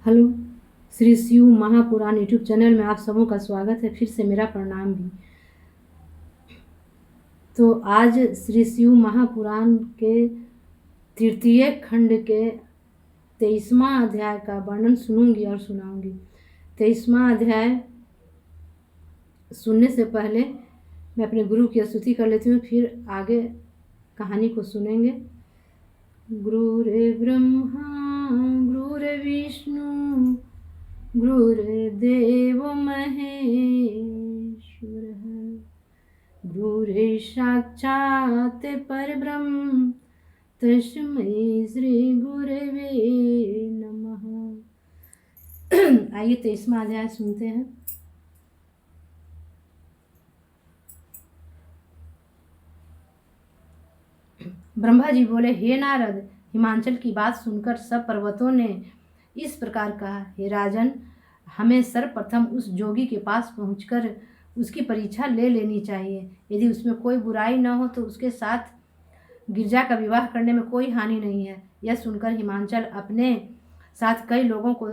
Hello, Shri Shiv Mahapuran YouTube channel में आप सबों का स्वागत है। फिर से मेरा प्रणाम भी। तो आज श्री शिव महापुराण के तृतीय खंड के 23वां अध्याय का वर्णन सुनूंगी और सुनाऊंगी। 23वां अध्याय सुनने से पहले मैं अपने गुरु की स्तुति कर लेती हूँ, फिर आगे कहानी को सुनेंगे। गुरुर्ब्रह्मा गुरुर्विष्णु गुरुर्देव महेश्वरः गुरुर्साक्षात् परब्रह्म तस्मै श्री गुरवे नमः। आइए 23वां अध्याय सुनते हैं। ब्रह्मा जी बोले, हे नारद, हिमाचल की बात सुनकर सब पर्वतों ने इस प्रकार कहा, हे राजन, हमें सर्वप्रथम उस जोगी के पास पहुंचकर उसकी परीक्षा ले लेनी चाहिए। यदि उसमें कोई बुराई न हो तो उसके साथ गिरजा का विवाह करने में कोई हानि नहीं है। यह सुनकर हिमाचल अपने साथ कई लोगों को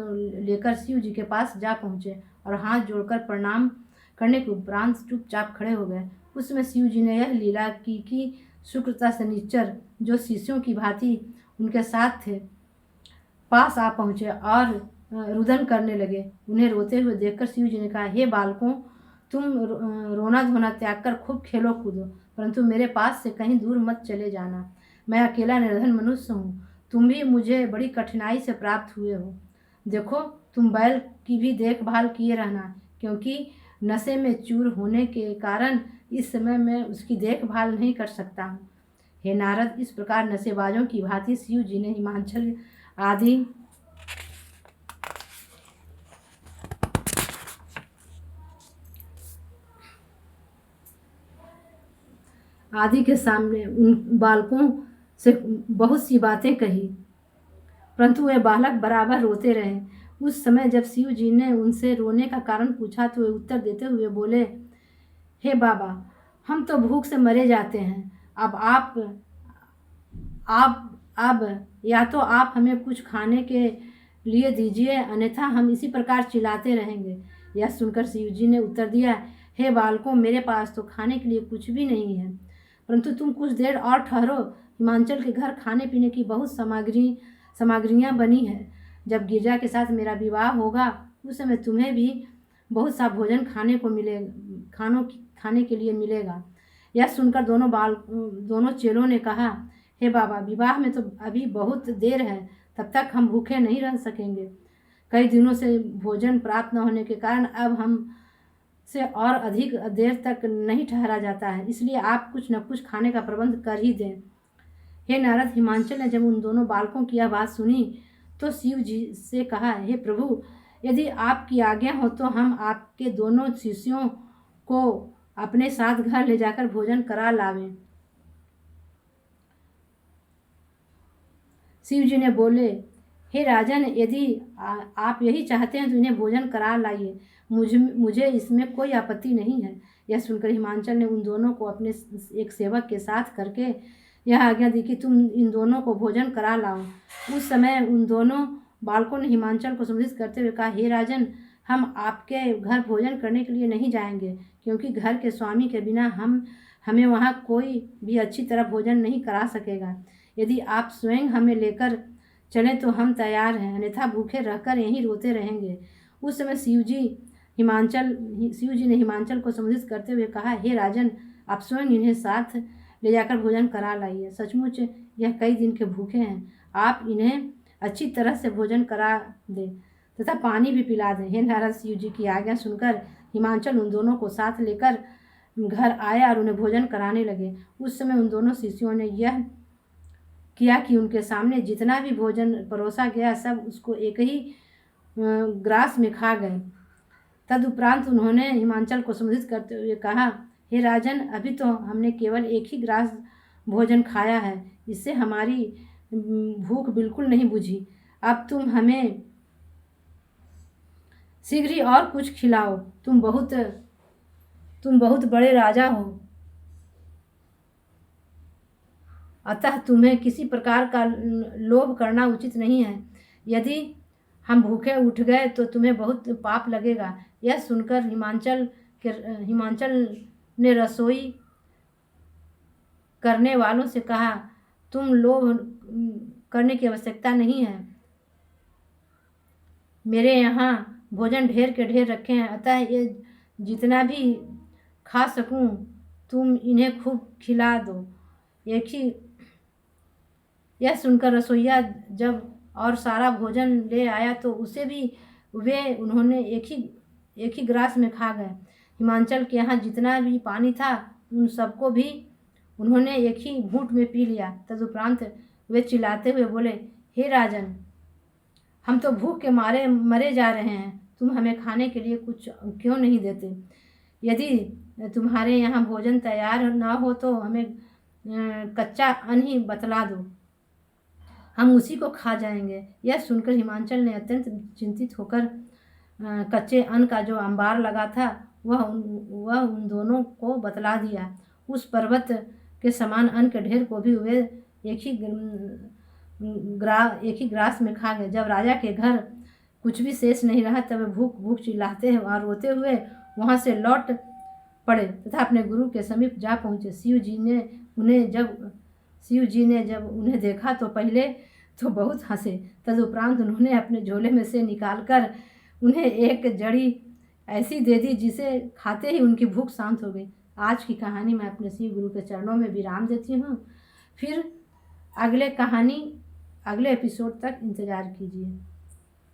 लेकर शिव जी के पास जा पहुँचे और हाथ जोड़कर प्रणाम करने के उपरांत चुपचाप खड़े हो गए। उसमें शिव जी ने यह लीला की कि शुक्रता शनिचर जो शिष्यों की भांति उनके साथ थे पास आ पहुँचे और रुदन करने लगे। उन्हें रोते हुए देखकर शिव जी ने कहा, हे बालकों, तुम रोना धोना त्याग कर खूब खेलो कूदो, परंतु मेरे पास से कहीं दूर मत चले जाना। मैं अकेला निर्धन मनुष्य हूँ, तुम भी मुझे बड़ी कठिनाई से प्राप्त हुए हो। देखो, तुम बैल की भी देखभाल किए रहना, क्योंकि नशे में चूर होने के कारण इस समय मैं उसकी देखभाल नहीं कर सकता हूँ। हे नारद, इस प्रकार नशेबाजों की भांति शिव जी ने हिमाचल आदि के सामने उन बालकों से बहुत सी बातें कही, परंतु वे बालक बराबर रोते रहे। उस समय जब शिव जी ने उनसे रोने का कारण पूछा तो वे उत्तर देते हुए बोले, हे बाबा, हम तो भूख से मरे जाते हैं। अब या तो आप हमें कुछ खाने के लिए दीजिए, अन्यथा हम इसी प्रकार चिल्लाते रहेंगे। यह सुनकर शिव जी ने उत्तर दिया, हे बालकों, मेरे पास तो खाने के लिए कुछ भी नहीं है, परंतु तुम कुछ देर और ठहरो। हिमाचल के घर खाने पीने की बहुत सामग्रियाँ बनी है। जब गिरजा के साथ मेरा विवाह होगा उस समय तुम्हें भी बहुत सा भोजन खाने के लिए मिलेगा। यह सुनकर दोनों चेलों ने कहा, हे बाबा, विवाह में तो अभी बहुत देर है, तब तक हम भूखे नहीं रह सकेंगे। कई दिनों से भोजन प्राप्त न होने के कारण अब हम से और अधिक देर तक नहीं ठहरा जाता है, इसलिए आप कुछ न कुछ खाने का प्रबंध कर ही दें। हे नारद, हिमाचल ने जब उन दोनों बालकों की यह बात सुनी तो शिव जी से कहा, हे प्रभु, यदि आपकी आज्ञा हो तो हम आपके दोनों शिष्यों को अपने साथ घर ले जाकर भोजन करा लावें। शिव जी ने बोले, हे राजन, यदि आप यही चाहते हैं तो इन्हें भोजन करा लाइए, मुझे इसमें कोई आपत्ति नहीं है। यह सुनकर हिमाचल ने उन दोनों को अपने एक सेवक के साथ करके यह आज्ञा दी कि तुम इन दोनों को भोजन करा लाओ। उस समय उन दोनों बालकों ने हिमाचल को संबोधित करते हुए कहा, हे राजन, हम आपके घर भोजन करने के लिए नहीं जाएंगे, क्योंकि घर के स्वामी के बिना हमें वहाँ कोई भी अच्छी तरह भोजन नहीं करा सकेगा। यदि आप स्वयं हमें लेकर चलें तो हम तैयार हैं, अन्यथा भूखे रहकर यहीं रोते रहेंगे। उस समय शिव जी ने हिमाचल को संबोधित करते हुए कहा, हे राजन, आप स्वयं इन्हें साथ ले जाकर भोजन करा लाइए। सचमुच यह कई दिन के भूखे हैं, आप इन्हें अच्छी तरह से भोजन करा दें तथा पानी भी पिला दें। हे नारद, शिव जी की आज्ञा सुनकर हिमाचल उन दोनों को साथ लेकर घर आया और उन्हें भोजन कराने लगे। उस समय उन दोनों शिष्यों ने यह किया कि उनके सामने जितना भी भोजन परोसा गया सब उसको एक ही ग्रास में खा गए। तदुपरांत उन्होंने हिमाचल को संबोधित करते हुए कहा, हे राजन, अभी तो हमने केवल एक ही ग्रास भोजन खाया है, इससे हमारी भूख बिल्कुल नहीं बुझी। अब तुम हमें शीघ्र ही और कुछ खिलाओ। तुम बहुत बड़े राजा हो, अतः तुम्हें किसी प्रकार का लोभ करना उचित नहीं है। यदि हम भूखे उठ गए तो तुम्हें बहुत पाप लगेगा। यह सुनकर हिमांचल ने रसोई करने वालों से कहा, तुम लोभ करने की आवश्यकता नहीं है, मेरे यहाँ भोजन ढेर के ढेर रखे हैं, अतः ये जितना भी खा सकूं तुम इन्हें खूब खिला दो। एक ही यह सुनकर रसोइया जब और सारा भोजन ले आया तो उसे भी वे उन्होंने एक ही ग्रास में खा गए। हिमांचल के यहाँ जितना भी पानी था उन सबको भी उन्होंने एक ही घूंट में पी लिया। तदुपरांत वे चिल्लाते हुए बोले, हे राजन, हम तो भूख के मारे मरे जा रहे हैं, तुम हमें खाने के लिए कुछ क्यों नहीं देते? यदि तुम्हारे यहाँ भोजन तैयार ना हो तो हमें कच्चा अन्न ही बतला दो, हम उसी को खा जाएंगे। यह सुनकर हिमांचल ने अत्यंत चिंतित होकर कच्चे अन्न का जो अंबार लगा था वह उन दोनों को बतला दिया। उस पर्वत के समान अन्न के ढेर को भी वे एक ही ग्रास में खा गए। जब राजा के घर कुछ भी शेष नहीं रहा तब वे भूख भूख चिल्लाते हैं और रोते हुए वहाँ से लौट पड़े तथा अपने गुरु के समीप जा पहुँचे। शिव जी ने जब उन्हें देखा तो पहले तो बहुत हंसे, तदुपरांत उन्होंने अपने झोले में से निकालकर उन्हें एक जड़ी ऐसी दे दी जिसे खाते ही उनकी भूख शांत हो गई। आज की कहानी मैं अपने शिव गुरु के चरणों में विराम देती हूँ। फिर अगले एपिसोड तक इंतज़ार कीजिए।